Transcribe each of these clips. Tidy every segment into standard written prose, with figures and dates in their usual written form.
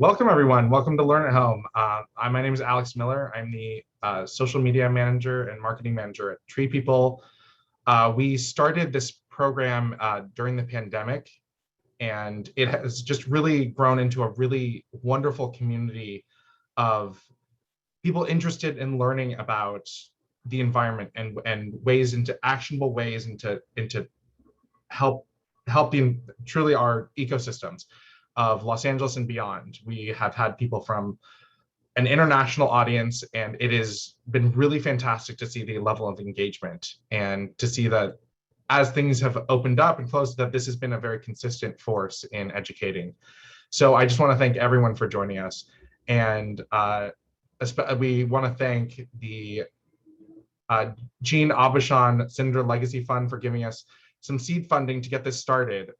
Welcome everyone. Welcome to Learn at Home. My name is Alex Miller. I'm the social media manager and marketing manager at TreePeople. We started this program during the pandemic, and it has just really grown into a really wonderful community of people interested in learning about the environment and ways into actionable ways into help truly our ecosystems of Los Angeles and beyond. We have had people from an international audience, and it has been really fantastic to see the level of engagement and to see that as things have opened up and closed, that this has been a very consistent force in educating. So I just want to thank everyone for joining us. And we want to thank the Jean Aubuchon Senator Legacy Fund for giving us some seed funding to get this started.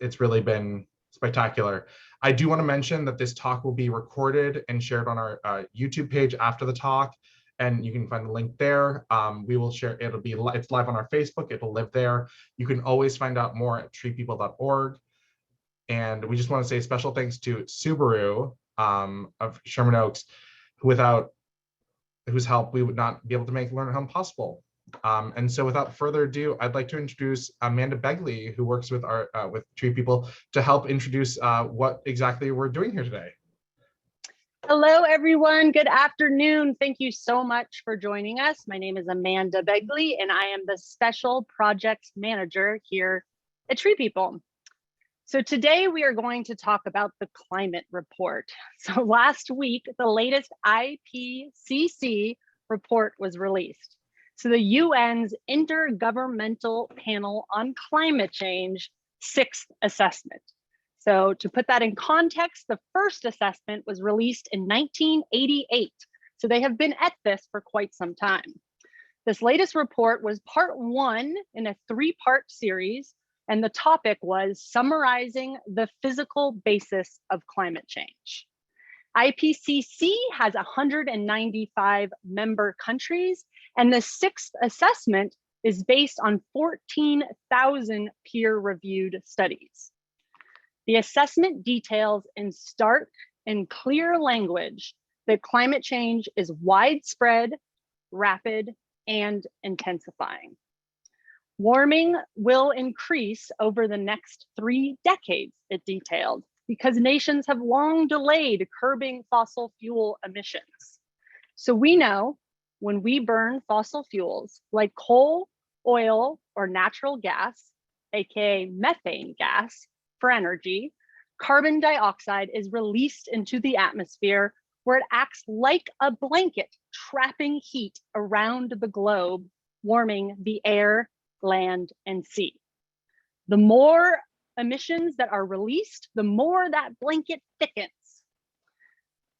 It's really been spectacular. I do want to mention that this talk will be recorded and shared on our YouTube page after the talk, and you can find the link there. We will share, it's live on our Facebook, it'll live there. You can always find out more at treepeople.org. And we just want to say special thanks to Subaru of Sherman Oaks, without whose help we would not be able to make Learn at Home possible. And so without further ado, I'd like to introduce Amanda Begley, who works with with TreePeople, to help introduce what exactly we're doing here today. Hello, everyone. Good afternoon. Thank you so much for joining us. My name is Amanda Begley, and I am the Special Projects Manager here at TreePeople. So today we are going to talk about the climate report. So last week, the latest IPCC report was released. So the UN's Intergovernmental Panel on Climate Change, 6th assessment. So to put that in context, the first assessment was released in 1988. So they have been at this for quite some time. This latest report was part 1 in a 3-part series, and the topic was summarizing the physical basis of climate change. IPCC has 195 member countries, and the 6th assessment is based on 14,000 peer-reviewed studies. The assessment details in stark and clear language that climate change is widespread, rapid, and intensifying. Warming will increase over the next 3 decades, it detailed, because nations have long delayed curbing fossil fuel emissions. So we know when we burn fossil fuels like coal, oil, or natural gas, aka methane gas, for energy, carbon dioxide is released into the atmosphere, where it acts like a blanket, trapping heat around the globe, warming the air, land, and sea. The more emissions that are released, the more that blanket thickens.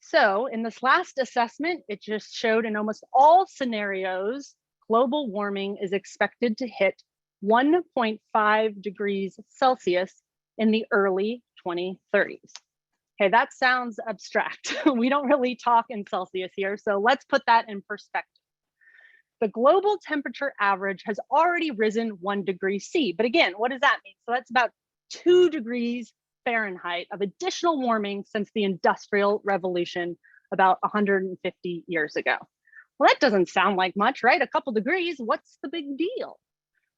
So in this last assessment, it just showed in almost all scenarios, global warming is expected to hit 1.5 degrees Celsius in the early 2030s. Okay, that sounds abstract. We don't really talk in Celsius here, so let's put that in perspective. The global temperature average has already risen 1 degree C, but again, what does that mean? So that's about 2 degrees Fahrenheit of additional warming since the Industrial Revolution about 150 years ago. Well, that doesn't sound like much, right? A couple degrees, what's the big deal?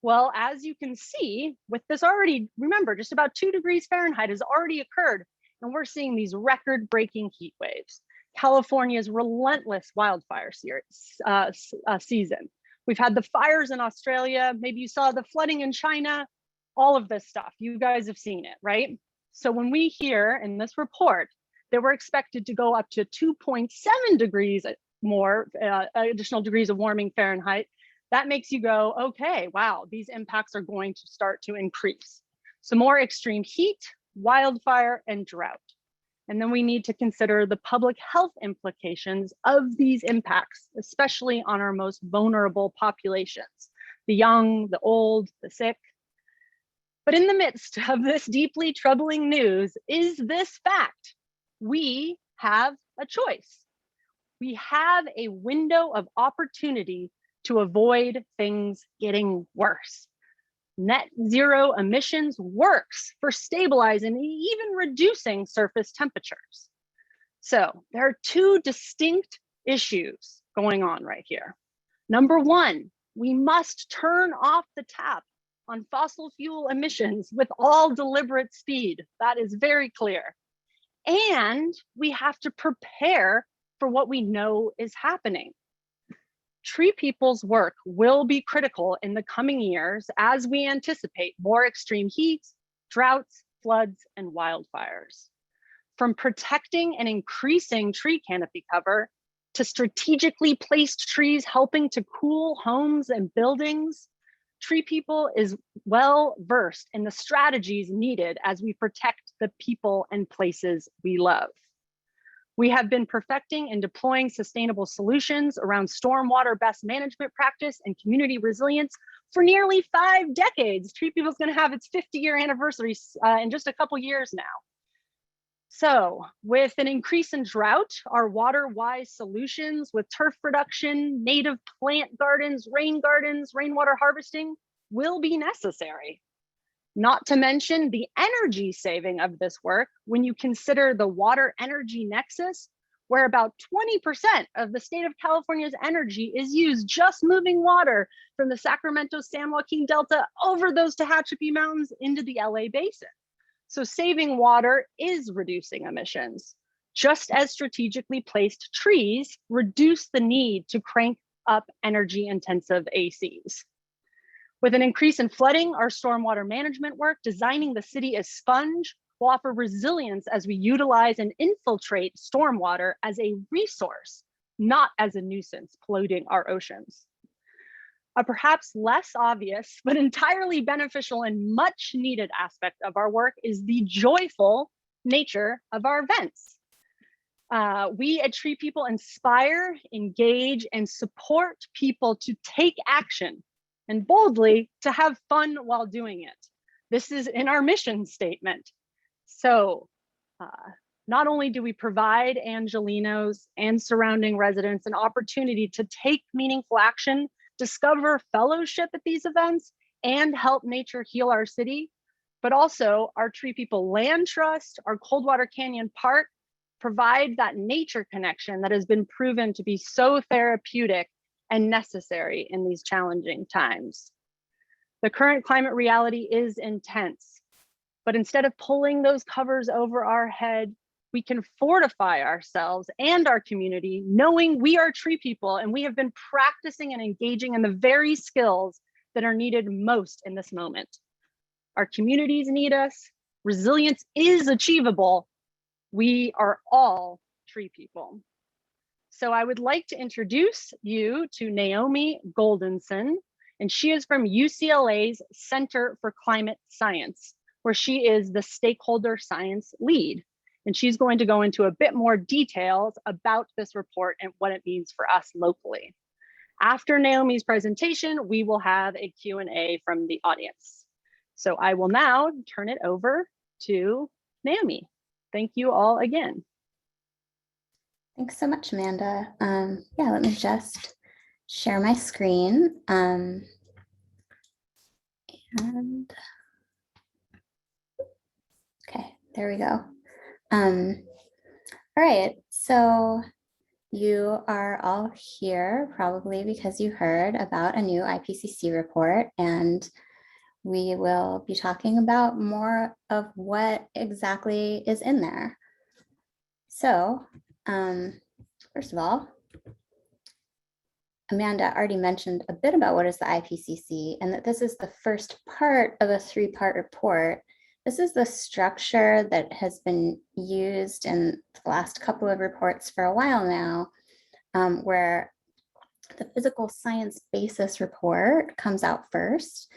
Well, as you can see, with this already, remember, just about 2 degrees Fahrenheit has already occurred, and we're seeing these record-breaking heat waves. California's relentless wildfire season. We've had the fires in Australia. Maybe you saw the flooding in China. All of this stuff, you guys have seen it, right? So when we hear in this report that we're expected to go up to 2.7 degrees more, additional degrees of warming Fahrenheit, that makes you go, okay, wow, these impacts are going to start to increase. So more extreme heat, wildfire, and drought. And then we need to consider the public health implications of these impacts, especially on our most vulnerable populations, the young, the old, the sick. But in the midst of this deeply troubling news is this fact: we have a choice. We have a window of opportunity to avoid things getting worse. Net zero emissions works for stabilizing and even reducing surface temperatures. So there are two distinct issues going on right here. Number one, we must turn off the tap on fossil fuel emissions with all deliberate speed. That is very clear. And we have to prepare for what we know is happening. TreePeople's work will be critical in the coming years as we anticipate more extreme heat, droughts, floods, and wildfires. From protecting and increasing tree canopy cover to strategically placed trees helping to cool homes and buildings, TreePeople is well versed in the strategies needed as we protect the people and places we love. We have been perfecting and deploying sustainable solutions around stormwater best management practice and community resilience for nearly 5 decades. TreePeople is going to have its 50-year anniversary in just a couple years now. So with an increase in drought, our water-wise solutions with turf reduction, native plant gardens, rainwater harvesting will be necessary. Not to mention the energy saving of this work when you consider the water energy nexus, where about 20% of the state of California's energy is used just moving water from the Sacramento San Joaquin Delta over those Tehachapi Mountains into the LA basin. So saving water is reducing emissions, just as strategically placed trees reduce the need to crank up energy intensive ACs. With an increase in flooding, our stormwater management work, designing the city as sponge, will offer resilience as we utilize and infiltrate stormwater as a resource, not as a nuisance polluting our oceans. A perhaps less obvious, but entirely beneficial and much needed aspect of our work is the joyful nature of our events. We at TreePeople inspire, engage, and support people to take action and boldly to have fun while doing it. This is in our mission statement. So not only do we provide Angelenos and surrounding residents an opportunity to take meaningful action, discover fellowship at these events, and help nature heal our city, but also our TreePeople Land Trust, our Coldwater Canyon Park, provide that nature connection that has been proven to be so therapeutic and necessary in these challenging times. The current climate reality is intense, but instead of pulling those covers over our head, we can fortify ourselves and our community, knowing we are TreePeople and we have been practicing and engaging in the very skills that are needed most in this moment. Our communities need us. Resilience is achievable. We are all TreePeople. So I would like to introduce you to Naomi Goldenson, and she is from UCLA's Center for Climate Science, where she is the Stakeholder Science Lead. And she's going to go into a bit more details about this report and what it means for us locally. After Naomi's presentation, we will have a Q&A from the audience. So I will now turn it over to Naomi. Thank you all again. Thanks so much, Amanda. Yeah, let me just share my screen. And okay, there we go. All right, so you are all here probably because you heard about a new IPCC report, and we will be talking about more of what exactly is in there. So first of all, Amanda already mentioned a bit about what is the IPCC and that this is the first part of a 3-part report. This is the structure that has been used in the last couple of reports for a while now, where the physical science basis report comes out first,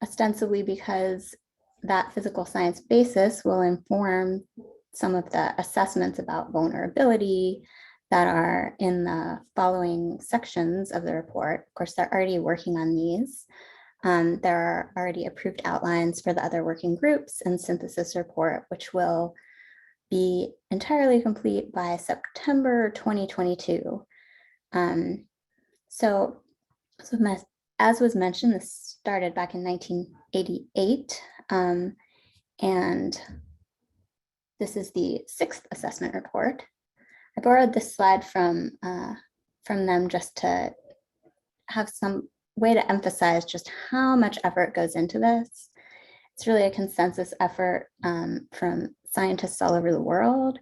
ostensibly because that physical science basis will inform some of the assessments about vulnerability that are in the following sections of the report. Of course, they're already working on these. There are already approved outlines for the other working groups and synthesis report, which will be entirely complete by September 2022. So as was mentioned, this started back in 1988. And this is the 6th assessment report. I borrowed this slide from them just to have some way to emphasize just how much effort goes into this. It's really a consensus effort from scientists all over the world,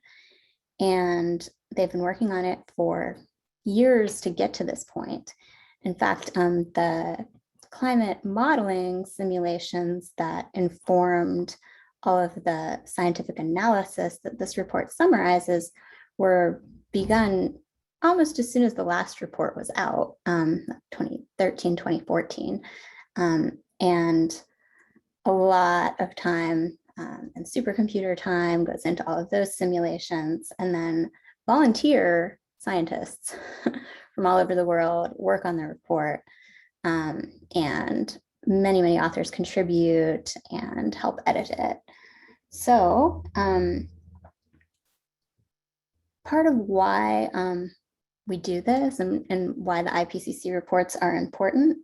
and they've been working on it for years to get to this point. In fact, the climate modeling simulations that informed all of the scientific analysis that this report summarizes were begun almost as soon as the last report was out, 2013, 2014. And a lot of time and supercomputer time goes into all of those simulations, and then volunteer scientists from all over the world work on the report, and many authors contribute and help edit it. So part of why we do this and why the IPCC reports are important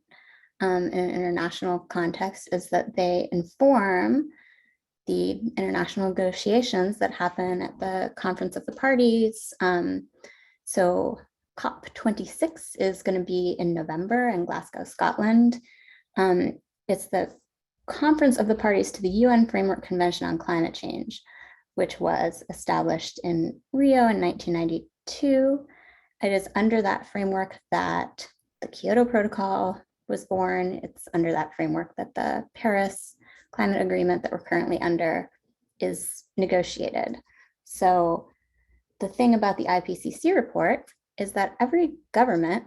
in an international context is that they inform the international negotiations that happen at the Conference of the Parties. So COP26 is going to be in November in Glasgow, Scotland. It's the Conference of the Parties to the UN Framework Convention on Climate Change, which was established in Rio in 1992. It is under that framework that the Kyoto Protocol was born. It's under that framework that the Paris Climate Agreement that we're currently under is negotiated. So the thing about the IPCC report is that every government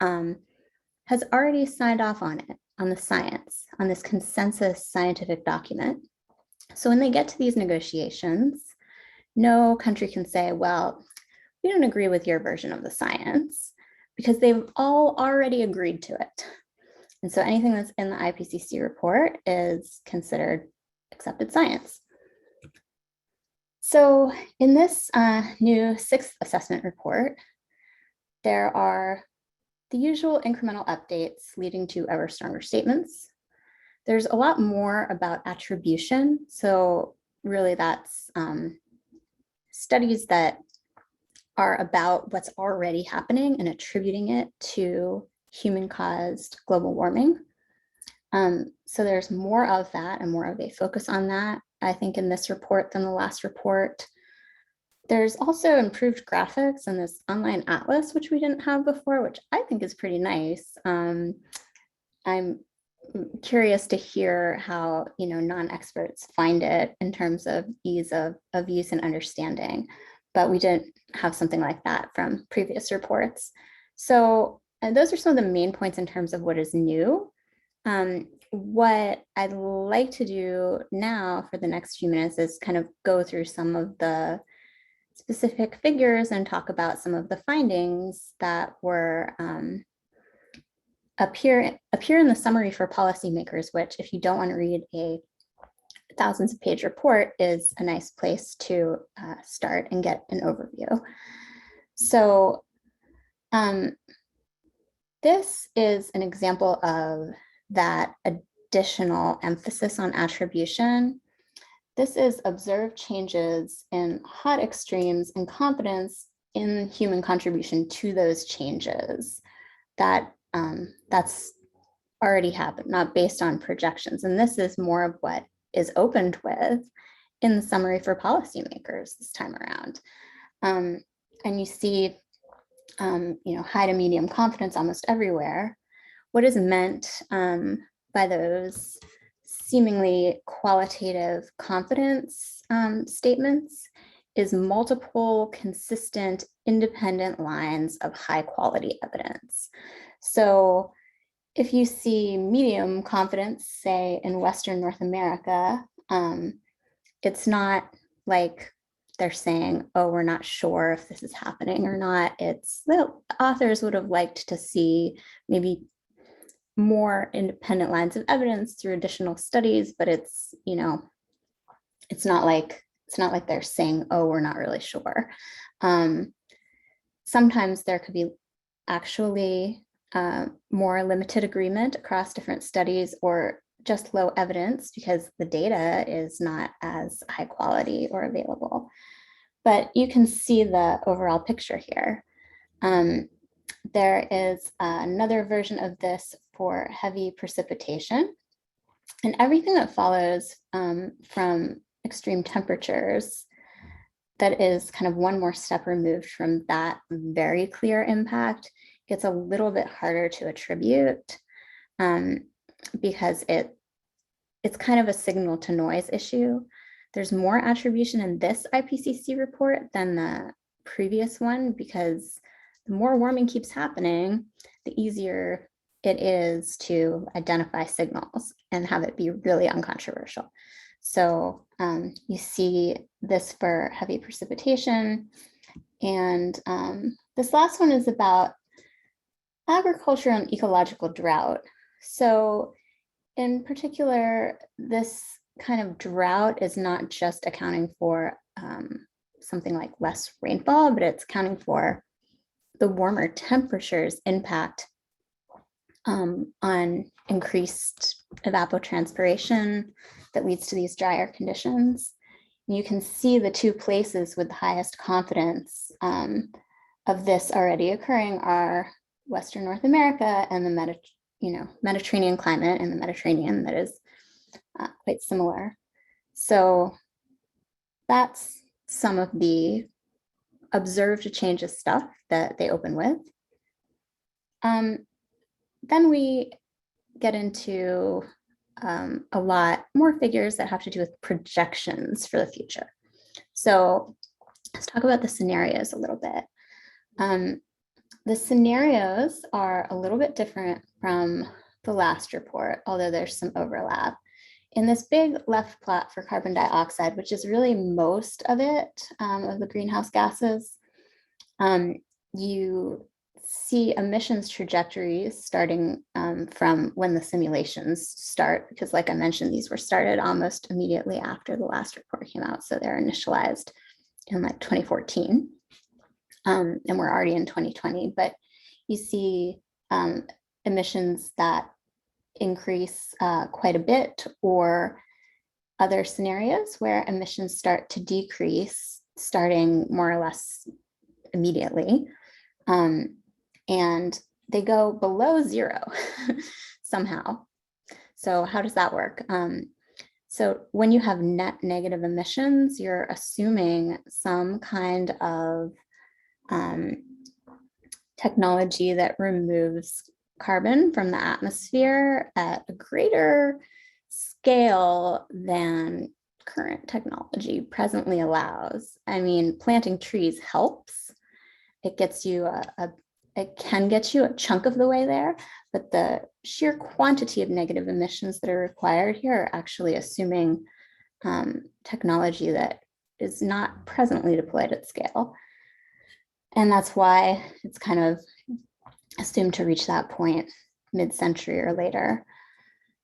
has already signed off on it, on the science, on this consensus scientific document. So when they get to these negotiations, no country can say, well, we don't agree with your version of the science, because they've all already agreed to it. And so anything that's in the IPCC report is considered accepted science. So in this new 6th assessment report, there are the usual incremental updates leading to ever stronger statements. There's a lot more about attribution. So really that's studies that are about what's already happening and attributing it to human-caused global warming. So there's more of that and more of a focus on that, I think, in this report than the last report. There's also improved graphics in this online atlas, which we didn't have before, which I think is pretty nice. I'm curious to hear how non-experts find it in terms of ease of use and understanding, but we didn't have something like that from previous reports. So those are some of the main points in terms of what is new. What I'd like to do now for the next few minutes is kind of go through some of the specific figures and talk about some of the findings that were appear in the summary for policymakers, which, if you don't want to read a thousands of page report, is a nice place to start and get an overview. So this is an example of that additional emphasis on attribution. This is observed changes in hot extremes and confidence in human contribution to those changes. That's already happened, not based on projections. And this is more of what is opened with in the summary for policymakers this time around. And you see, high to medium confidence almost everywhere. What is meant by those seemingly qualitative confidence statements is multiple, consistent, independent lines of high quality evidence. So if you see medium confidence, say in Western North America, it's not like they're saying, oh, we're not sure if this is happening or not. It's the authors would have liked to see maybe more independent lines of evidence through additional studies, but it's not like they're saying, oh, we're not really sure. Sometimes there could be actually more limited agreement across different studies, or just low evidence because the data is not as high quality or available. But you can see the overall picture here. There is another version of this for heavy precipitation, and everything that follows from extreme temperatures that is kind of one more step removed from that very clear impact gets a little bit harder to attribute because it's kind of a signal to noise issue. There's more attribution in this IPCC report than the previous one, because the more warming keeps happening, the easier it is to identify signals and have it be really uncontroversial. So you see this for heavy precipitation. And this last one is about agriculture and ecological drought. So in particular, this kind of drought is not just accounting for something like less rainfall, but it's accounting for the warmer temperatures impact on increased evapotranspiration that leads to these drier conditions. And you can see the two places with the highest confidence of this already occurring are Western North America and the Mediterranean climate in the Mediterranean that is quite similar. So that's some of the observed changes stuff that they open with. Then we get into a lot more figures that have to do with projections for the future. So let's talk about the scenarios a little bit. The scenarios are a little bit different from the last report, although there's some overlap. In this big left plot for carbon dioxide, which is really most of it, of the greenhouse gases, you see emissions trajectories starting from when the simulations start, because like I mentioned, these were started almost immediately after the last report came out. So they're initialized in like 2014. And we're already in 2020, but you see emissions that increase quite a bit, or other scenarios where emissions start to decrease starting more or less immediately. And they go below zero somehow. So how does that work? So when you have net negative emissions, you're assuming some kind of technology that removes carbon from the atmosphere at a greater scale than current technology presently allows. I mean, planting trees helps. It gets you it can get you a chunk of the way there, but the sheer quantity of negative emissions that are required here are actually assuming technology that is not presently deployed at scale. And that's why it's kind of assumed to reach that point mid-century or later.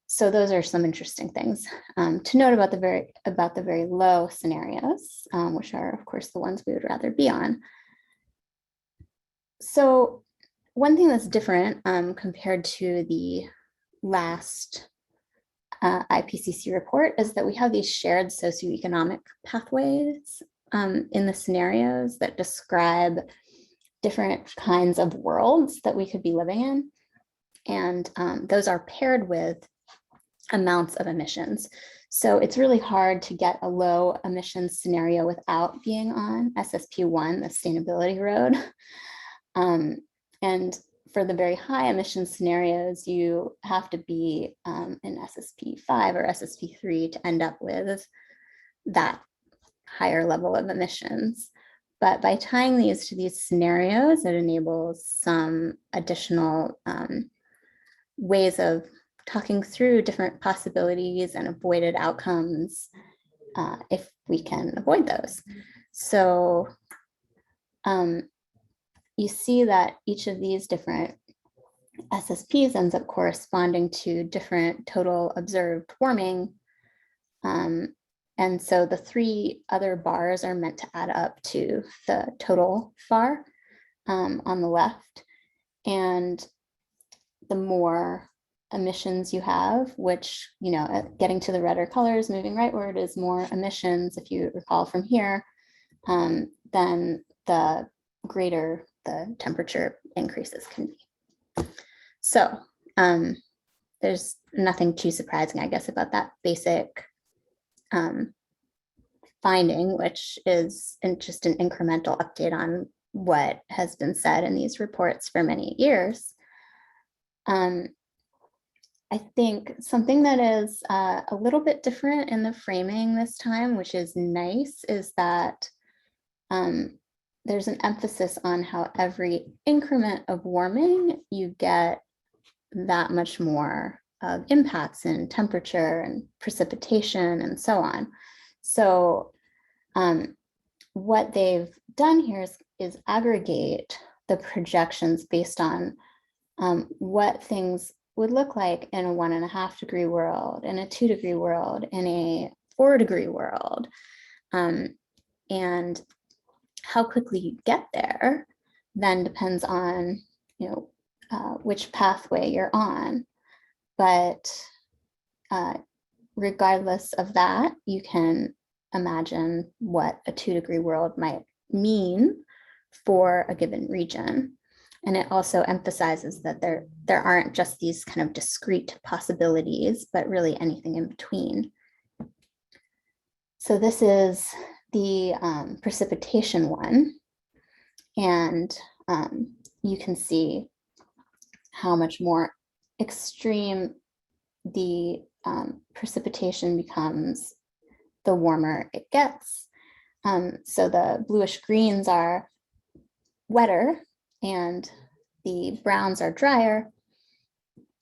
So those are some interesting things to note about the very low scenarios, which are of course the ones we would rather be on. So one thing that's different compared to the last IPCC report is that we have these shared socioeconomic pathways in the scenarios that describe different kinds of worlds that we could be living in. And those are paired with amounts of emissions. So it's really hard to get a low emissions scenario without being on SSP1, the sustainability road. And for the very high emission scenarios, you have to be in SSP5 or SSP3 to end up with that higher level of emissions. But by tying these to these scenarios, it enables some additional ways of talking through different possibilities and avoided outcomes if we can avoid those. So you see that each of these different SSPs ends up corresponding to different total observed warming. And so the three other bars are meant to add up to the total bar on the left. And the more emissions you have, which, getting to the redder colors, moving rightward is more emissions, if you recall from here, then the greater the temperature increases can be. So there's nothing too surprising, I guess, about that basic finding, which is just an incremental update on what has been said in these reports for many years. I think something that is a little bit different in the framing this time, which is nice, is that there's an emphasis on how every increment of warming, you get that much more of impacts in temperature and precipitation and so on. So what they've done here is aggregate the projections based on what things would look like in a 1.5 degree world, in a 2 degree world, in a 4 degree world. And how quickly you get there then depends on, which pathway you're on. But regardless of that, you can imagine what a 2 degree world might mean for a given region. And it also emphasizes that there aren't just these kind of discrete possibilities, but really anything in between. So this is the precipitation one. And you can see how much more extreme the precipitation becomes the warmer it gets. So the bluish greens are wetter and the browns are drier.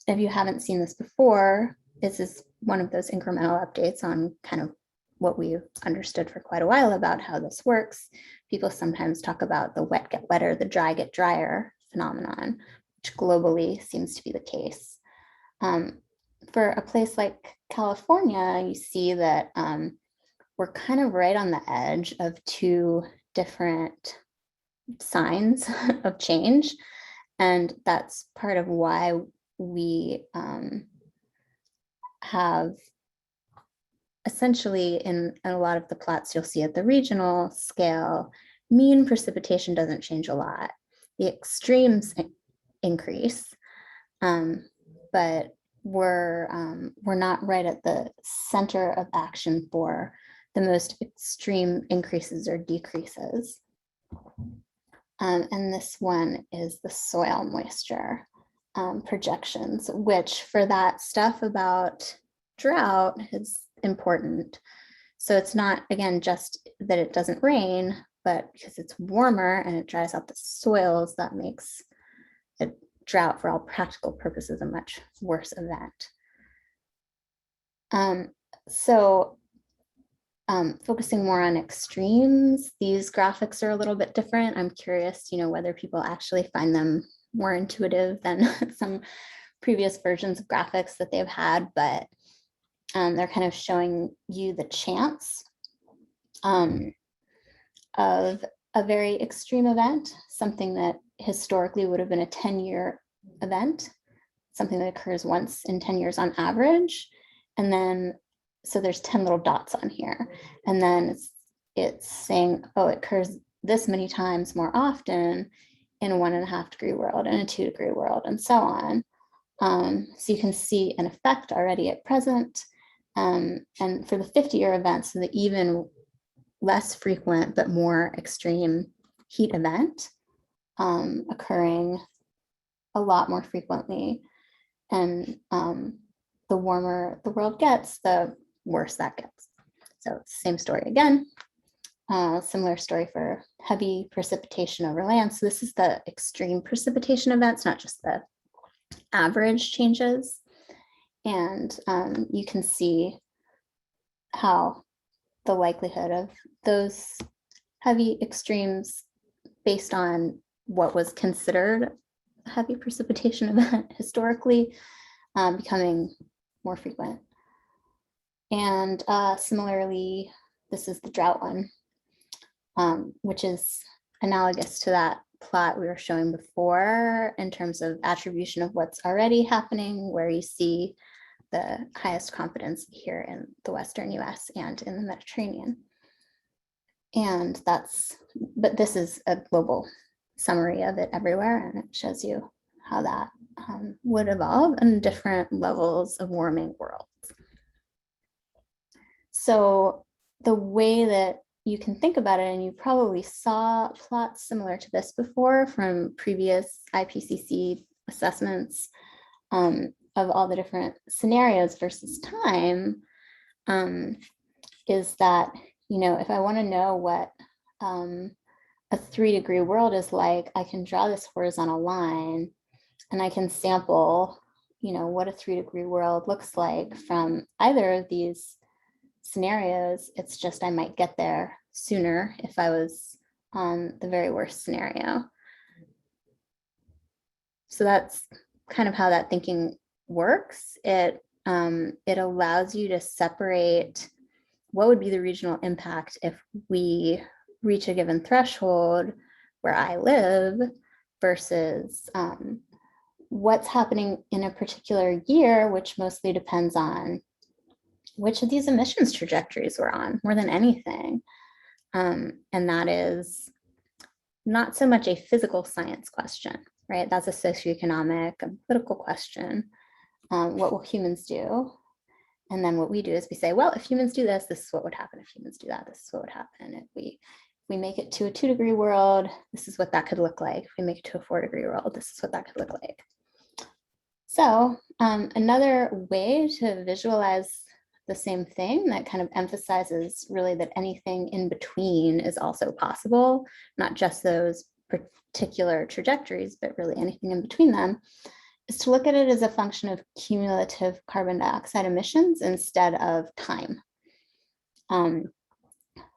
If you haven't seen this before, this is one of those incremental updates on kind of what we've understood for quite a while about how this works. People sometimes talk about the wet get wetter, the dry get drier phenomenon, which globally seems to be the case. For a place like California, you see that we're kind of right on the edge of two different signs of change. And that's part of why we have essentially in a lot of the plots you'll see at the regional scale, mean precipitation doesn't change a lot. The extremes increase, but we're not right at the center of action for the most extreme increases or decreases. And this one is the soil moisture projections, which for that stuff about drought is important. So it's not, again, just that it doesn't rain, but because it's warmer and it dries out the soils, that makes a drought for all practical purposes a much worse event. Focusing more on extremes, these graphics are a little bit different. I'm curious, whether people actually find them more intuitive than some previous versions of graphics that they've had, but they're kind of showing you the chance of a very extreme event, something that historically would have been a 10-year event, something that occurs once in 10 years on average. And then, so there's 10 little dots on here. And then it's saying, oh, it occurs this many times more often in a 1.5 degree world, in a 2 degree world, and so on. So you can see an effect already at present. And for the 50-year events, so the even less frequent but more extreme heat event occurring a lot more frequently. And the warmer the world gets, the worse that gets. So same story again. Similar story for heavy precipitation over land. So this is the extreme precipitation events, not just the average changes. And you can see how the likelihood of those heavy extremes based on what was considered a heavy precipitation event historically becoming more frequent. And similarly, this is the drought one, which is analogous to that plot we were showing before in terms of attribution of what's already happening, where you see the highest confidence here in the Western US and in the Mediterranean. And but this is a global summary of it everywhere, and it shows you how that would evolve in different levels of warming worlds. So the way that you can think about it, and you probably saw plots similar to this before from previous IPCC assessments of all the different scenarios versus time, is that, you know, if I want to know what a 3-degree world is like, I can draw this horizontal line and I can sample, you know, what a 3-degree world looks like from either of these scenarios. It's just I might get there sooner if I was on the very worst scenario. So that's kind of how that thinking works. It allows you to separate what would be the regional impact if we reach a given threshold where I live versus what's happening in a particular year, which mostly depends on which of these emissions trajectories we're on more than anything. And that is not so much a physical science question, right? That's a socioeconomic and political question. What will humans do? And then what we do is we say, well, if humans do this, this is what would happen. If humans do that, this is what would happen. If we make it to a 2-degree world, this is what that could look like. If we make it to a 4-degree world, this is what that could look like. So another way to visualize the same thing that kind of emphasizes really that anything in between is also possible, not just those particular trajectories, but really anything in between them, is to look at it as a function of cumulative carbon dioxide emissions instead of time.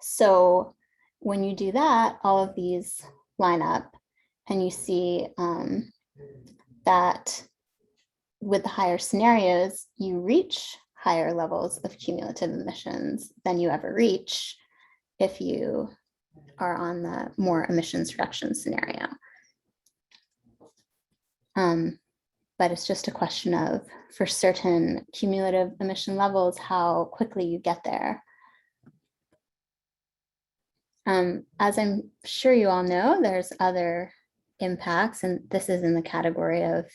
So when you do that, all of these line up, and you see that with the higher scenarios, you reach higher levels of cumulative emissions than you ever reach if you are on the more emissions reduction scenario. But it's just a question of, for certain cumulative emission levels, how quickly you get there. As I'm sure you all know, there's other impacts, and this is in the category of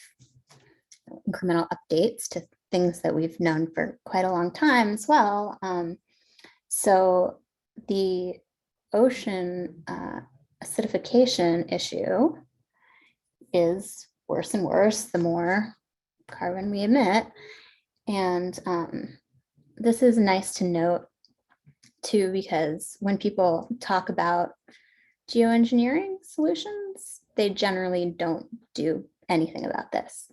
incremental updates to things that we've known for quite a long time as well. So the ocean acidification issue is worse and worse the more carbon we emit. And this is nice to note too, because when people talk about geoengineering solutions, they generally don't do anything about this.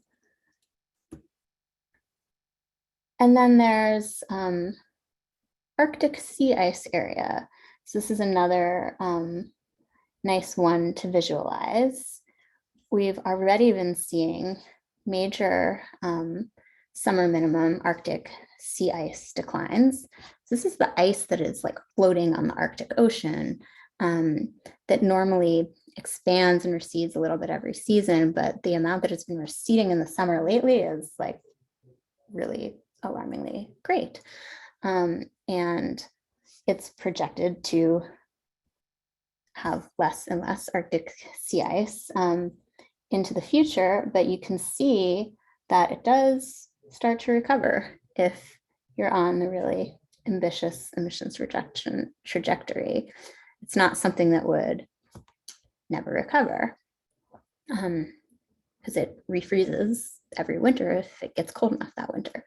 And then there's Arctic sea ice area. So this is another nice one to visualize. We've already been seeing major summer minimum Arctic sea ice declines. So this is the ice that is like floating on the Arctic Ocean that normally expands and recedes a little bit every season, but the amount that has been receding in the summer lately is like really alarmingly great. And it's projected to have less and less Arctic sea ice into the future, but you can see that it does start to recover if you're on the really ambitious emissions reduction trajectory. It's not something that would never recover because it refreezes every winter if it gets cold enough that winter.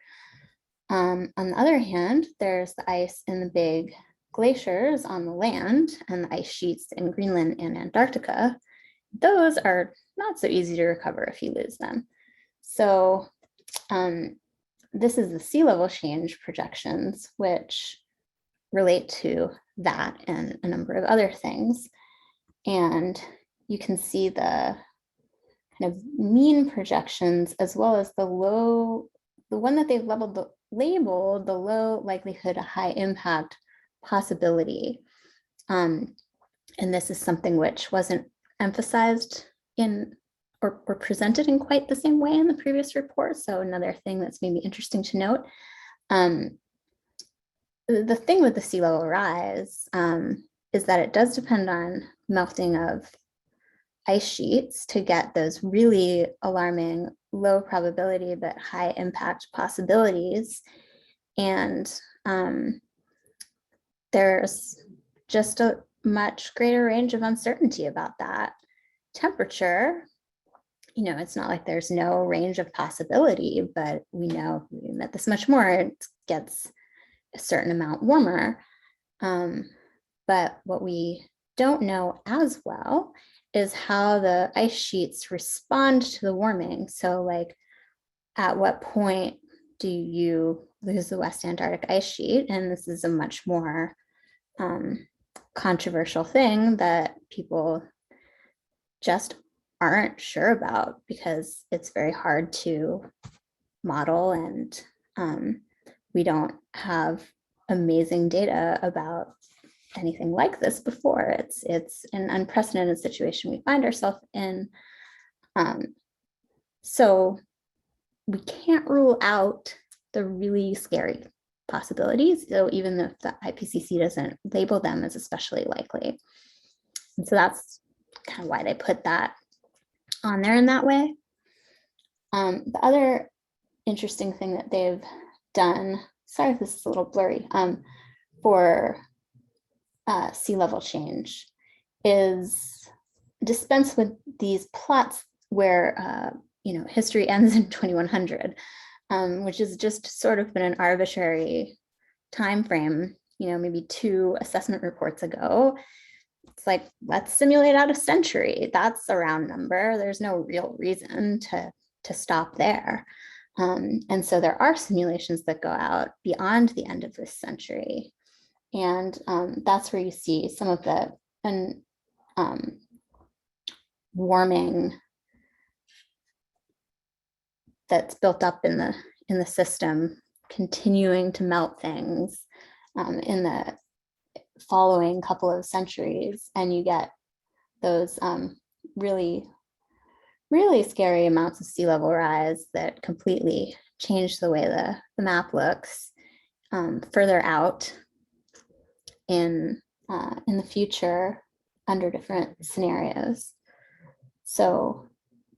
On the other hand, there's the ice in the big glaciers on the land and the ice sheets in Greenland and Antarctica. Those are not so easy to recover if you lose them. So this is the sea level change projections, which relate to that and a number of other things. And you can see the kind of mean projections as well as the one that they've labeled the low likelihood, high impact possibility. And this is something which wasn't emphasized in or presented in quite the same way in the previous report. So another thing that's maybe interesting to note. The thing with the sea level rise is that it does depend on melting of ice sheets to get those really alarming low probability but high impact possibilities. And there's just a much greater range of uncertainty about that. Temperature, it's not like there's no range of possibility, but we know we emit this much more, it gets a certain amount warmer. But what we don't know as well is how the ice sheets respond to the warming. So like, at what point do you lose the West Antarctic ice sheet? And this is a much more controversial thing that people just aren't sure about because it's very hard to model, and we don't have amazing data about anything like this before. It's an unprecedented situation we find ourselves in. So we can't rule out the really scary possibilities, so even if the IPCC doesn't label them as especially likely. And so that's kind of why they put that on there in that way. The other interesting thing that they've done, sorry if this is a little blurry, for sea level change is dispense with these plots where history ends in 2100, which has just sort of been an arbitrary time frame. Maybe 2 assessment reports ago. It's like, let's simulate out a century. That's a round number. There's no real reason to stop there. And so there are simulations that go out beyond the end of this century. And that's where you see some of the warming that's built up in the system, continuing to melt things in the following couple of centuries, and you get those really, really scary amounts of sea level rise that completely change the way the map looks further out in the future under different scenarios. So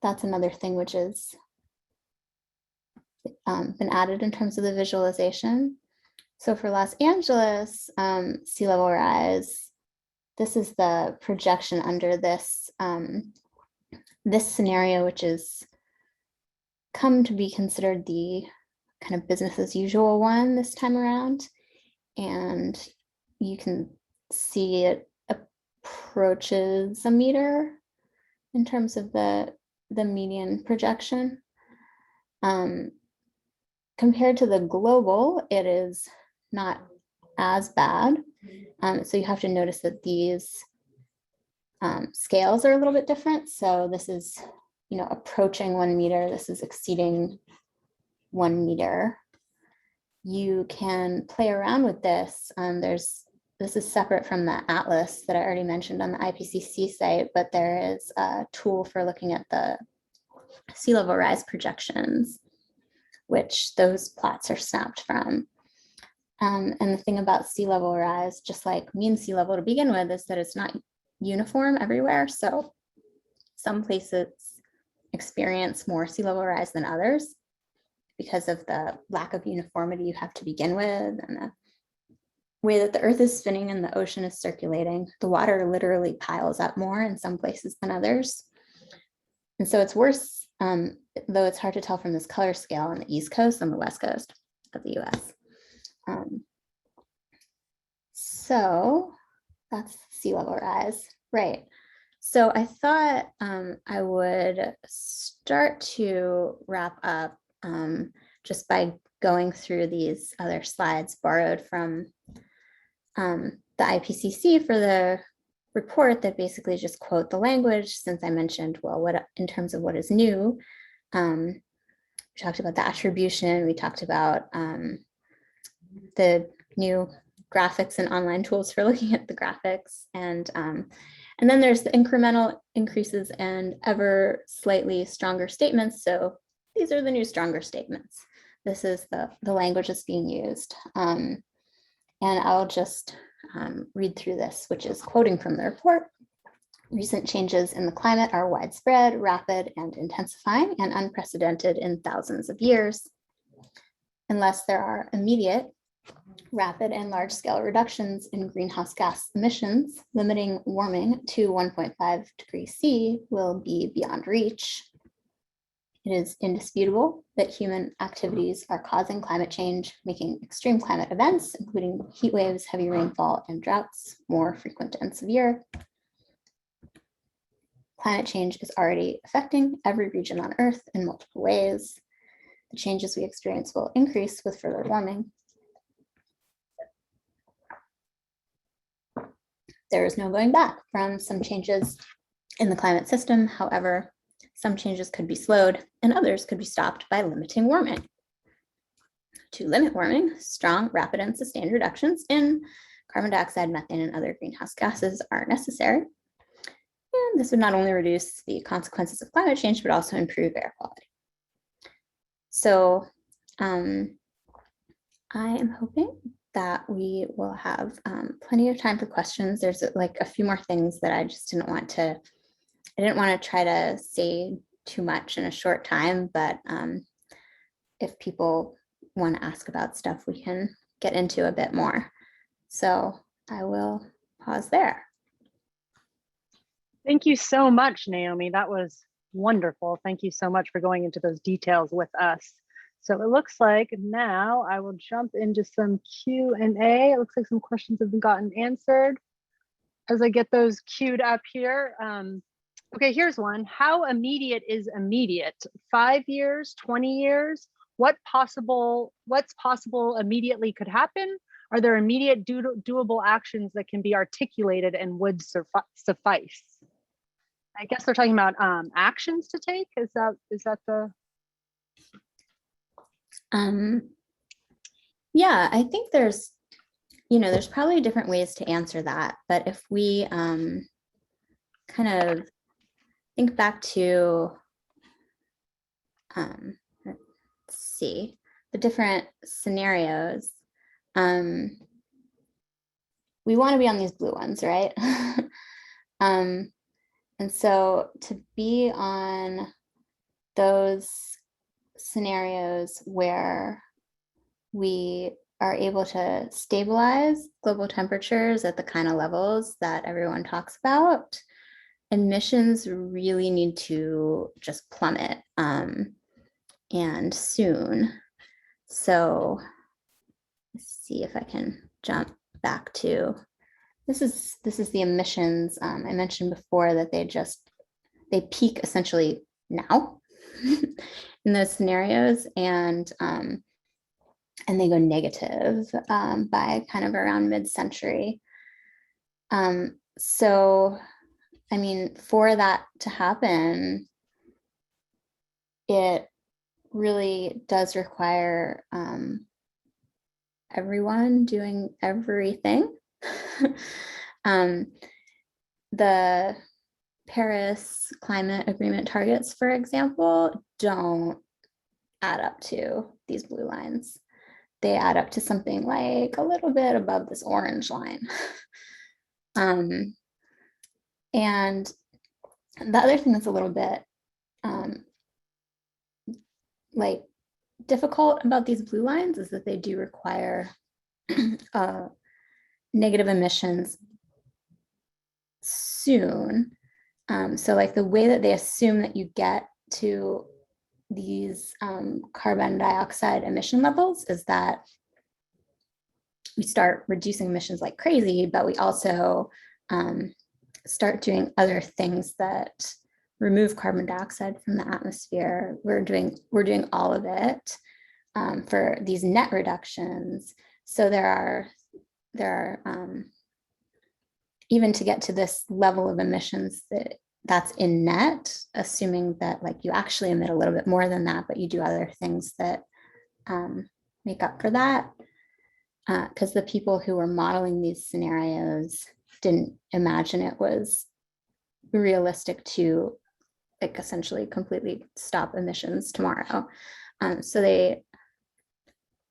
that's another thing which is been added in terms of the visualization. So for Los Angeles sea level rise, this is the projection under this this scenario, which is come to be considered the kind of business as usual one this time around. And you can see it approaches a meter in terms of the median projection. Compared to the global, it is not as bad. So you have to notice that these scales are a little bit different. So this is, approaching 1 meter. This is exceeding 1 meter. You can play around with this. This is separate from the atlas that I already mentioned on the IPCC site, but there is a tool for looking at the sea level rise projections, which those plots are snapped from. And the thing about sea level rise, just like mean sea level to begin with, is that it's not uniform everywhere. So some places experience more sea level rise than others because of the lack of uniformity you have to begin with, and the way that the earth is spinning and the ocean is circulating. The water literally piles up more in some places than others. And so it's worse, though it's hard to tell from this color scale, on the East Coast than the West Coast of the US. So that's sea level rise, right? So I thought I would start to wrap up just by going through these other slides borrowed from the IPCC for the report that basically just quote the language, since I mentioned, well, what in terms of what is new. We talked about the attribution, we talked about the new graphics and online tools for looking at the graphics, and And then there's the incremental increases and ever slightly stronger statements. So these are the new stronger statements. This is the language that's being used. And I'll just read through this, which is quoting from the report. Recent changes in the climate are widespread, rapid, and intensifying, and unprecedented in thousands of years. Unless there are immediate, rapid, and large-scale reductions in greenhouse gas emissions, limiting warming to 1.5 degrees C will be beyond reach. It is indisputable that human activities are causing climate change, making extreme climate events, including heat waves, heavy rainfall, and droughts, more frequent and severe. Climate change is already affecting every region on Earth in multiple ways. The changes we experience will increase with further warming. There is no going back from some changes in the climate system. However, some changes could be slowed and others could be stopped by limiting warming. To limit warming, strong, rapid, and sustained reductions in carbon dioxide, methane, and other greenhouse gases are necessary. And this would not only reduce the consequences of climate change, but also improve air quality. So I am hoping that we will have plenty of time for questions. There's like a few more things that I just didn't want to try to say too much in a short time, but if people want to ask about stuff, we can get into a bit more. So I will pause there. Thank you so much, Naomi. That was wonderful. Thank you so much for going into those details with us. So it looks like now I will jump into some Q&A. It looks like some questions have been gotten answered. As I get those queued up here. Okay, here's one. How immediate is immediate? 5 years, 20 years? What's possible immediately could happen? Are there immediate doable actions that can be articulated and would suffice? I guess they're talking about actions to take. Is that the? Yeah, I think there's probably different ways to answer that. But if we kind of think back to, let's see, the different scenarios. We want to be on these blue ones, right? And so to be on those scenarios where we are able to stabilize global temperatures at the kind of levels that everyone talks about, emissions really need to just plummet and soon. So let's see if I can jump back to this is the emissions. I mentioned before that they peak essentially now in those scenarios, and they go negative by kind of around mid-century. So I mean, for that to happen, it really does require everyone doing everything. The Paris Climate Agreement targets, for example, don't add up to these blue lines. They add up to something like a little bit above this orange line. And the other thing that's a little bit like difficult about these blue lines is that they do require negative emissions soon. So like the way that they assume that you get to these carbon dioxide emission levels is that we start reducing emissions like crazy, but we also start doing other things that remove carbon dioxide from the atmosphere. We're doing all of it for these net reductions. So there are even to get to this level of emissions that's in net, assuming that like you actually emit a little bit more than that, but you do other things that make up for that. Because the people who were modeling these scenarios didn't imagine it was realistic to like essentially completely stop emissions tomorrow. So they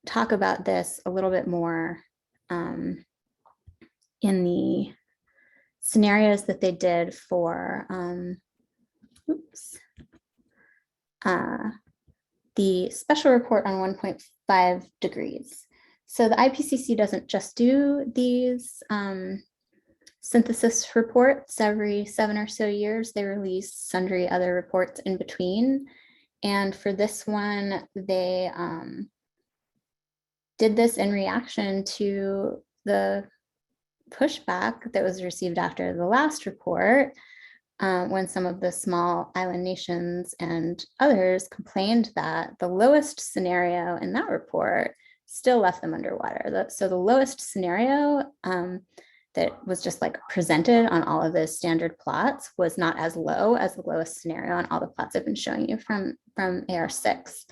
talk about this a little bit more in the scenarios that they did for the special report on 1.5 degrees. So the IPCC doesn't just do these synthesis reports every 7 or so years. They release sundry other reports in between. And for this one, they did this in reaction to the pushback that was received after the last report, when some of the small island nations and others complained that the lowest scenario in that report still left them underwater. So the lowest scenario that was just like presented on all of those standard plots was not as low as the lowest scenario on all the plots I've been showing you from AR6.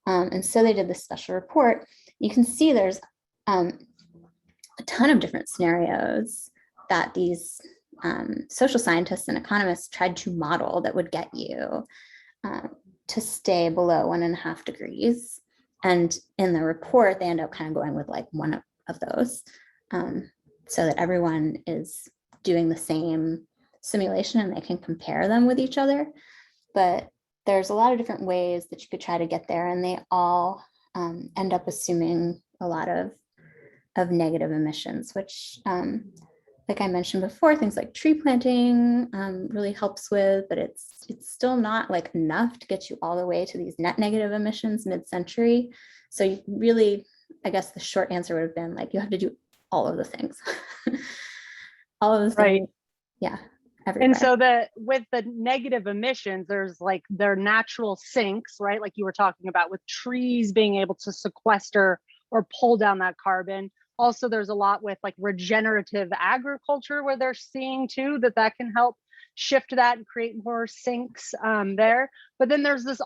And so they did this special report. You can see there's a ton of different scenarios that these social scientists and economists tried to model that would get you to stay below 1.5 degrees. And in the report, they end up kind of going with like one of those, so that everyone is doing the same simulation and they can compare them with each other. But there's a lot of different ways that you could try to get there, and they all end up assuming a lot of negative emissions, which like I mentioned before, things like tree planting really helps with, but it's still not like enough to get you all the way to these net negative emissions mid-century. So you really, I guess the short answer would have been like, you have to do all of the things. All of the things. Right. Yeah. Everywhere. And so with the negative emissions, there's like their natural sinks, right? Like you were talking about with trees being able to sequester or pull down that carbon. Also, there's a lot with like regenerative agriculture where they're seeing too that can help shift that and create more sinks there. But then there's this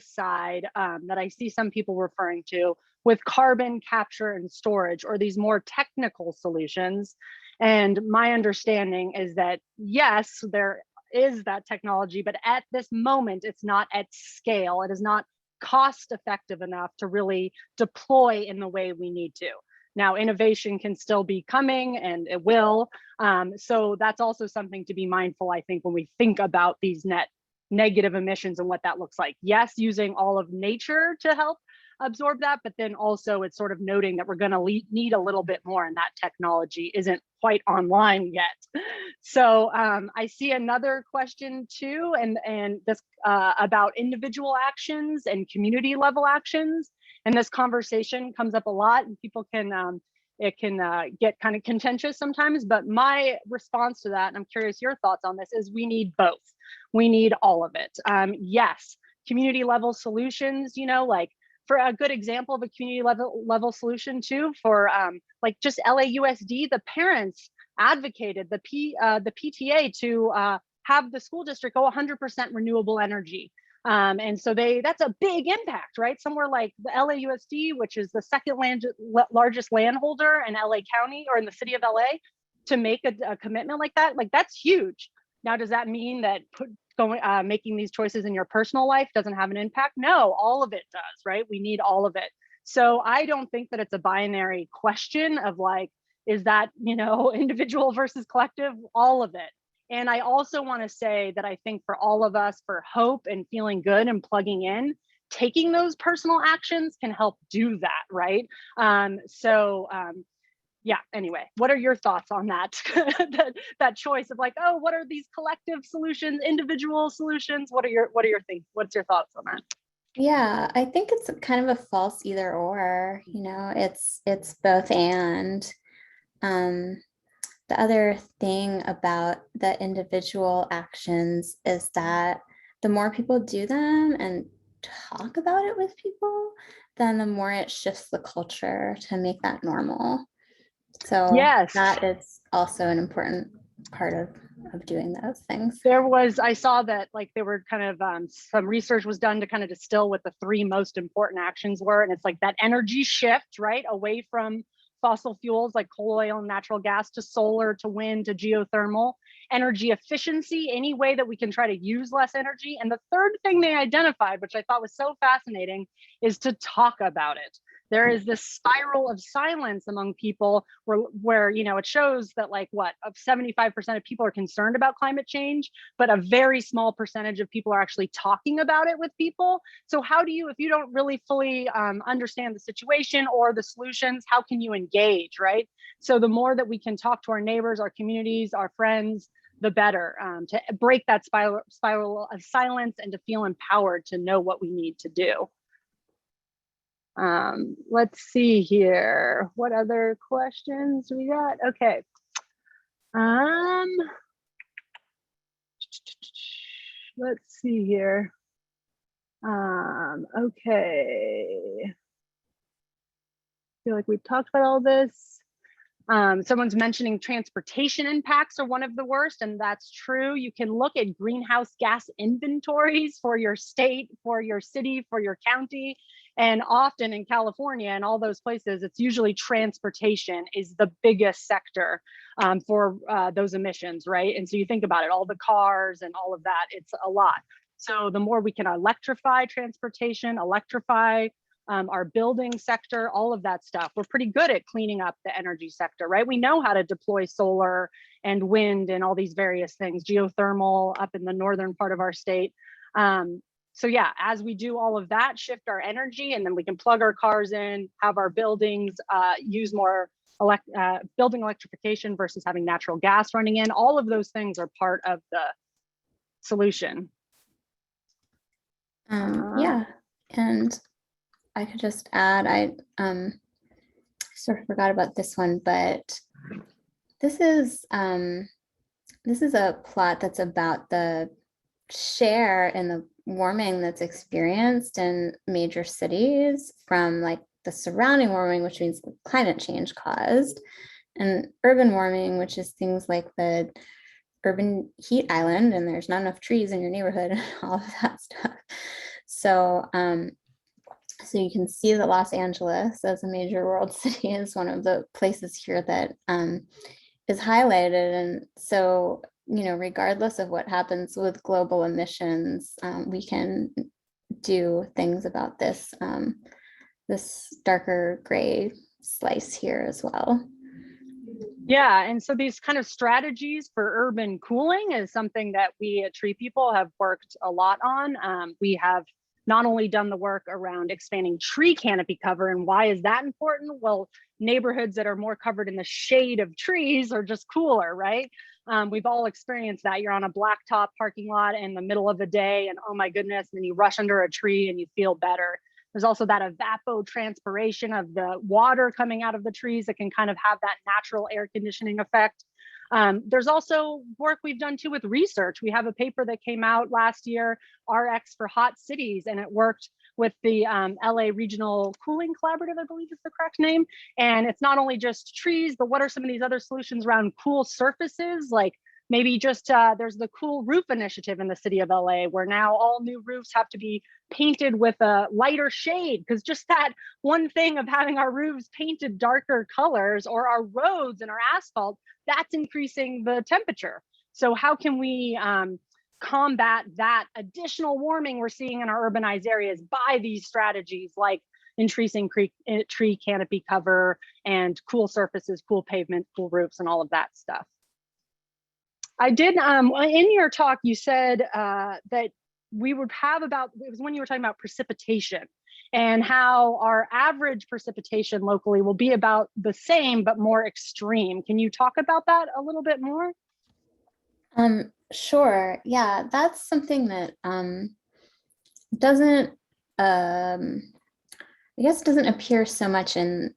side that I see some people referring to with carbon capture and storage, or these more technical solutions. And my understanding is that, yes, there is that technology, but at this moment, it's not at scale. It is not cost effective enough to really deploy in the way we need to. Now, innovation can still be coming, and it will. So that's also something to be mindful, I think, when we think about these net negative emissions and what that looks like. Yes, using all of nature to help absorb that, but then also it's sort of noting that we're going to need a little bit more, and that technology isn't quite online yet. So I see another question too, and this about individual actions and community level actions. And this conversation comes up a lot, and people can it can get kind of contentious sometimes. But my response to that, and I'm curious your thoughts on this, is we need both. We need all of it. Yes, community level solutions, like for a good example of a community level solution too, for like just LAUSD, the parents advocated the PTA to have the school district go 100% renewable energy. And so that's a big impact, right? Somewhere like the LAUSD, which is the second largest landholder in LA County or in the city of LA, to make a commitment like that's huge. Now, does that mean that making these choices in your personal life doesn't have an impact? No, all of it does, right? We need all of it. So I don't think that it's a binary question of like, is that, individual versus collective? All of it. And I also want to say that I think for all of us, for hope and feeling good and plugging in, taking those personal actions can help do that, right? Yeah, anyway, what are your thoughts on that? that choice of like, oh, what are these collective solutions, individual solutions? What are your things? What's your thoughts on that? Yeah, I think it's kind of a false either or, it's both and. The other thing about the individual actions is that the more people do them and talk about it with people, then the more it shifts the culture to make that normal. So yes, that is also an important part of doing those things. I saw that like there were kind of some research was done to kind of distill what the 3 most important actions were. And it's like that energy shift, right? Away from fossil fuels like coal, oil, and natural gas to solar, to wind, to geothermal. energy efficiency, any way that we can try to use less energy. And the third thing they identified, which I thought was so fascinating, is to talk about it. There is this spiral of silence among people where you know, it shows that like what, of 75% of people are concerned about climate change, but a very small percentage of people are actually talking about it with people. So how do you, if you don't really fully understand the situation or the solutions, how can you engage, right? So the more that we can talk to our neighbors, our communities, our friends, the better, to break that spiral of silence and to feel empowered to know what we need to do. Let's see here. What other questions we got? Okay. Let's see here. Okay. I feel like we've talked about all this. Someone's mentioning transportation impacts are one of the worst, and that's true. You can look at greenhouse gas inventories for your state, for your city, for your county. And often in California and all those places, it's usually transportation is the biggest sector for those emissions, right? And so you think about it, all the cars and all of that, it's a lot. So the more we can electrify transportation, electrify our building sector, all of that stuff, we're pretty good at cleaning up the energy sector, right? We know how to deploy solar and wind and all these various things, geothermal up in the northern part of our state. So yeah, as we do all of that, shift our energy, and then we can plug our cars in, have our buildings use more building electrification versus having natural gas running in. All of those things are part of the solution. Yeah, and I could just add, I sort of forgot about this one, but this is a plot that's about the share in the warming that's experienced in major cities from like the surrounding warming, which means climate change caused, and urban warming, which is things like the urban heat island, and there's not enough trees in your neighborhood and all of that stuff. So so you can see that Los Angeles as a major world city is one of the places here that is highlighted. And so, you know, regardless of what happens with global emissions, we can do things about this, this darker gray slice here as well. Yeah, and so these kind of strategies for urban cooling is something that we at TreePeople have worked a lot on. We have not only done the work around expanding tree canopy cover, and why is that important? Well, neighborhoods that are more covered in the shade of trees are just cooler, right? We've all experienced that. You're on a blacktop parking lot in the middle of the day and oh my goodness, and then you rush under a tree and you feel better. There's also that evapotranspiration of the water coming out of the trees that can kind of have that natural air conditioning effect. There's also work we've done too with research. We have a paper that came out last year, RX for Hot Cities, and it worked with the LA Regional Cooling Collaborative, I believe is the correct name. And it's not only just trees, but what are some of these other solutions around cool surfaces? Like maybe just there's the Cool Roof Initiative in the city of LA, where now all new roofs have to be painted with a lighter shade, because just that one thing of having our roofs painted darker colors, or our roads and our asphalt, that's increasing the temperature. So how can we combat that additional warming we're seeing in our urbanized areas by these strategies like increasing tree canopy cover and cool surfaces, cool pavement, cool roofs, and all of that stuff. I did, in your talk, you said that we would have about, it was when you were talking about precipitation and how our average precipitation locally will be about the same, but more extreme. Can you talk about that a little bit more? Sure. Yeah, that's something that doesn't, I guess doesn't appear so much in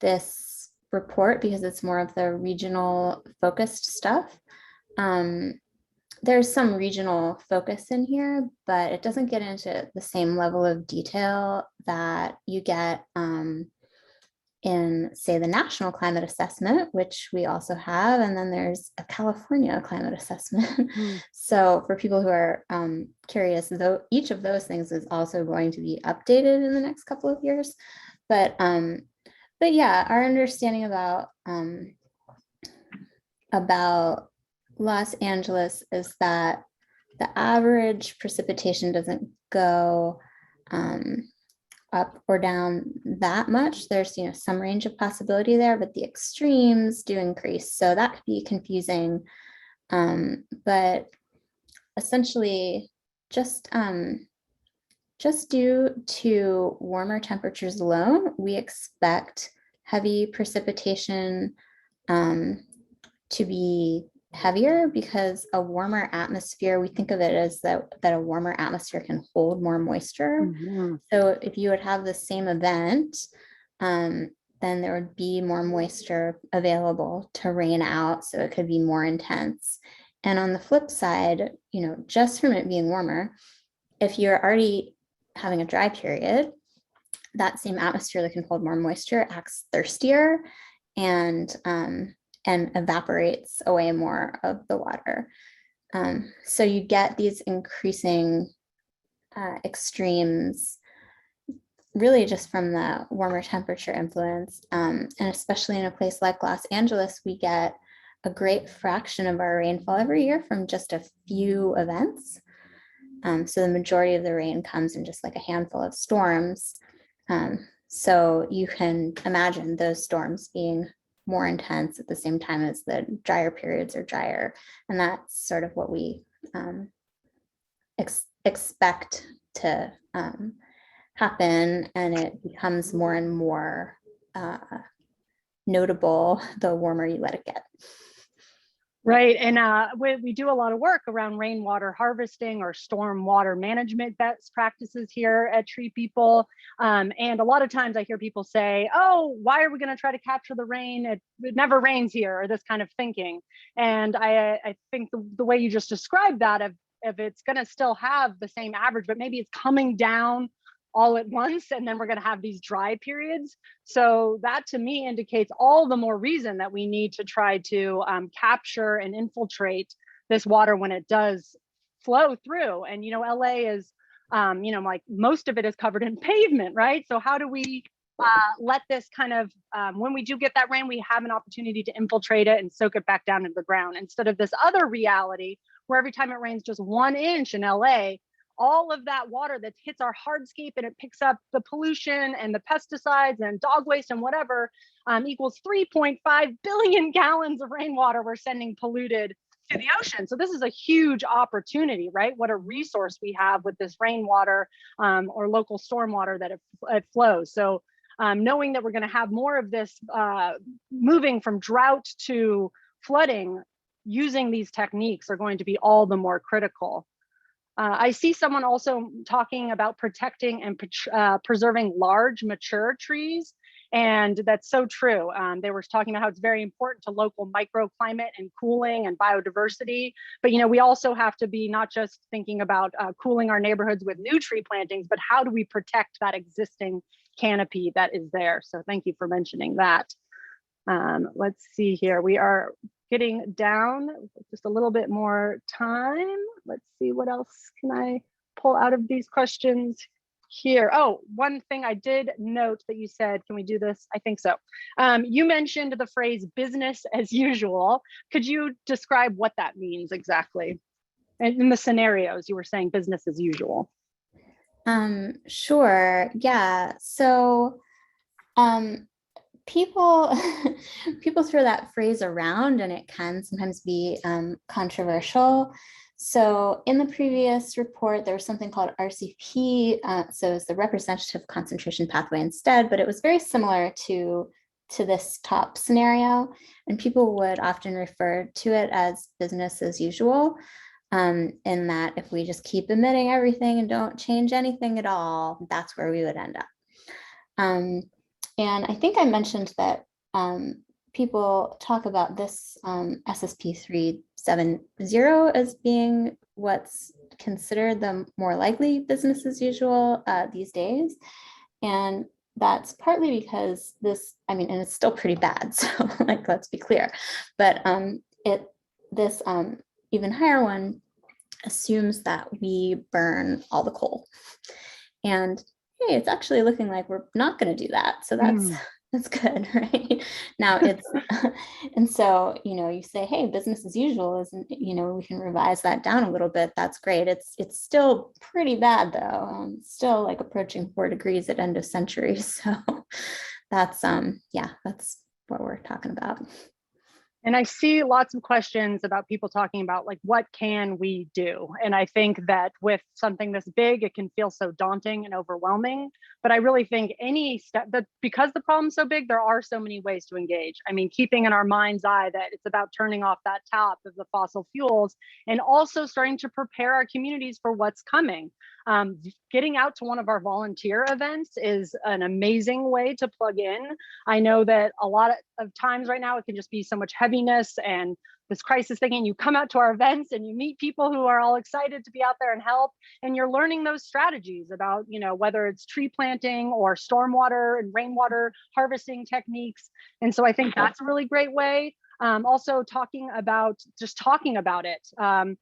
this report because it's more of the regional focused stuff. There's some regional focus in here, but it doesn't get into the same level of detail that you get in, say, the National Climate Assessment, which we also have, and then there's a California Climate Assessment. So for people who are curious, though, each of those things is also going to be updated in the next couple of years. But yeah, our understanding about Los Angeles is that the average precipitation doesn't go up or down that much. There's, some range of possibility there, but the extremes do increase. So that could be confusing. But essentially just due to warmer temperatures alone, we expect heavy precipitation to be heavier, because a warmer atmosphere, we think of it as that a warmer atmosphere can hold more moisture. So if you would have the same event, then there would be more moisture available to rain out, so it could be more intense. And on the flip side, just from it being warmer, if you're already having a dry period, that same atmosphere that can hold more moisture acts thirstier and evaporates away more of the water. So you get these increasing extremes really just from the warmer temperature influence. And especially in a place like Los Angeles, we get a great fraction of our rainfall every year from just a few events. So the majority of the rain comes in just like a handful of storms. So you can imagine those storms being more intense at the same time as the drier periods are drier. And that's sort of what we expect to happen. And it becomes more and more notable the warmer you let it get. Right. And we do a lot of work around rainwater harvesting or stormwater management best practices here at TreePeople. And a lot of times I hear people say, oh, why are we going to try to capture the rain? It never rains here, or this kind of thinking. And I think the way you just described that, if it's going to still have the same average, but maybe it's coming down all at once, and then we're going to have these dry periods. So that to me indicates all the more reason that we need to try to capture and infiltrate this water when it does flow through. And, LA is, like most of it is covered in pavement, right? So how do we let this kind of, when we do get that rain, we have an opportunity to infiltrate it and soak it back down into the ground, instead of this other reality where every time it rains just 1 inch in LA, all of that water that hits our hardscape and it picks up the pollution and the pesticides and dog waste and whatever equals 3.5 billion gallons of rainwater we're sending polluted to the ocean. So this is a huge opportunity, right? What a resource we have with this rainwater or local stormwater that it flows. So knowing that we're going to have more of this moving from drought to flooding, using these techniques are going to be all the more critical. I see someone also talking about protecting and preserving large mature trees. And that's so true. They were talking about how it's very important to local microclimate and cooling and biodiversity. But, we also have to be not just thinking about cooling our neighborhoods with new tree plantings, but how do we protect that existing canopy that is there? So thank you for mentioning that. Let's see here. We are getting down just a little bit more time. Let's see, what else can I pull out of these questions here? Oh, one thing I did note that you said, can we do this? I think so. You mentioned the phrase business as usual. Could you describe what that means exactly? And in the scenarios, you were saying business as usual. Sure, yeah. So people throw that phrase around, and it can sometimes be controversial. So in the previous report, there was something called RCP. So it's the representative concentration pathway instead, but it was very similar to this top scenario. And people would often refer to it as business as usual, in that if we just keep emitting everything and don't change anything at all, that's where we would end up. And I think I mentioned that people talk about this SSP 370 as being what's considered the more likely business as usual these days. And that's partly because this, and it's still pretty bad. So let's be clear, but this even higher one assumes that we burn all the coal. And hey, it's actually looking like we're not going to do that. So That's good, right? Now it's, and so, you say, hey, business as usual isn't, we can revise that down a little bit. That's great. It's still pretty bad though. It's still like approaching 4 degrees at end of century. So that's, yeah, that's what we're talking about. And I see lots of questions about people talking about like, what can we do? And I think that with something this big, it can feel so daunting and overwhelming. But I really think any step that, because the problem's so big, there are so many ways to engage. I mean, keeping in our mind's eye that it's about turning off that tap of the fossil fuels and also starting to prepare our communities for what's coming. Getting out to one of our volunteer events is an amazing way to plug in. I know that a lot of times right now, it can just be so much heaviness and this crisis thing, and you come out to our events and you meet people who are all excited to be out there and help, and you're learning those strategies about, whether it's tree planting or stormwater and rainwater harvesting techniques. And so I think that's a really great way. Also talking about it,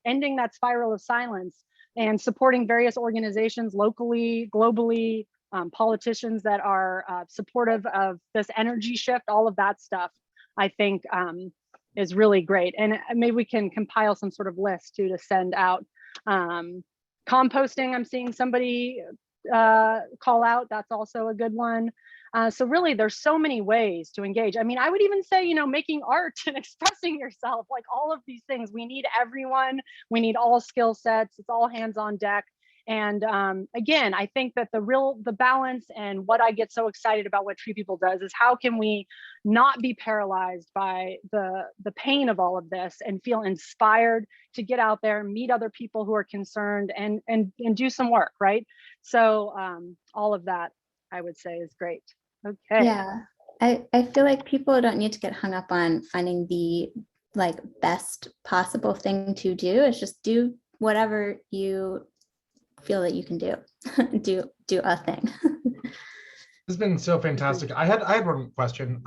ending that spiral of silence, and supporting various organizations locally, globally, politicians that are supportive of this energy shift, all of that stuff, I think is really great. And maybe we can compile some sort of list too to send out. Composting, I'm seeing somebody call out, that's also a good one. So really, there's so many ways to engage. I mean, I would even say, making art and expressing yourself, like all of these things. We need everyone. We need all skill sets. It's all hands on deck. And again, I think that the balance and what I get so excited about what TreePeople does is how can we not be paralyzed by the pain of all of this and feel inspired to get out there, meet other people who are concerned and do some work, right? So all of that, I would say, is great. Okay. Yeah, I feel like people don't need to get hung up on finding the best possible thing to do. It's just do whatever you feel that you can do. do a thing. This has been so fantastic. I had one question.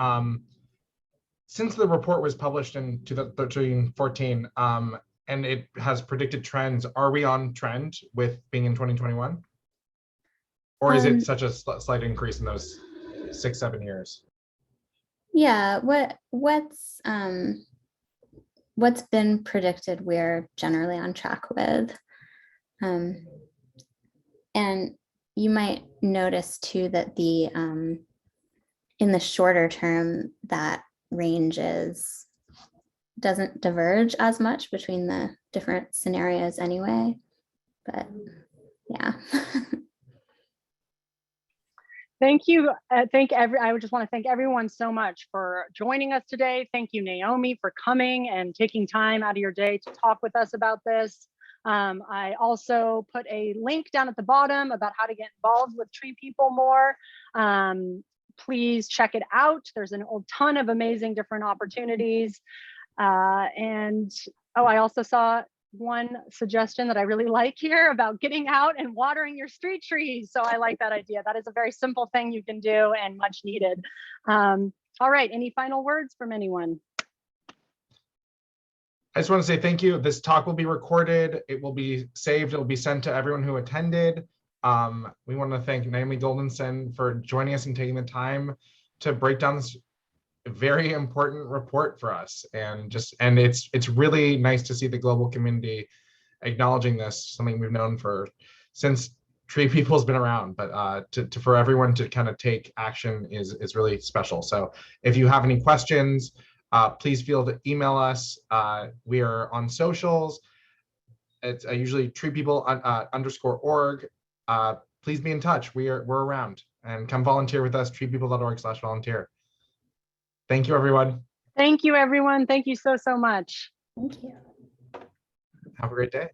Since the report was published in 2014, and it has predicted trends, are we on trend with being in 2021? Or is it such a slight increase in those 6-7 years? Yeah, what's been predicted, we're generally on track with. And you might notice too that the in the shorter term, that range doesn't diverge as much between the different scenarios anyway. But yeah. Thank you. I would just want to thank everyone so much for joining us today. Thank you, Naomi, for coming and taking time out of your day to talk with us about this. I also put a link down at the bottom about how to get involved with TreePeople more. Please check it out. There's a ton of amazing different opportunities. I also saw one suggestion that I really like here about getting out and watering your street trees. So I like that idea. That is a very simple thing you can do and much needed. All right, any final words from anyone? I just want to say thank you. This talk will be recorded. It will be saved. It will be sent to everyone who attended. We want to thank Naomi Goldenson for joining us and taking the time to break down this very important report for us. And it's really nice to see the global community acknowledging this, something we've known since TreePeople has been around, but for everyone to kind of take action is really special. So if you have any questions, please feel to email us. We are on socials. It's usually treepeople_org. Please be in touch. We're around, and come volunteer with us, treepeople.org/volunteer. Thank you, everyone. Thank you, everyone. Thank you so much. Thank you. Have a great day.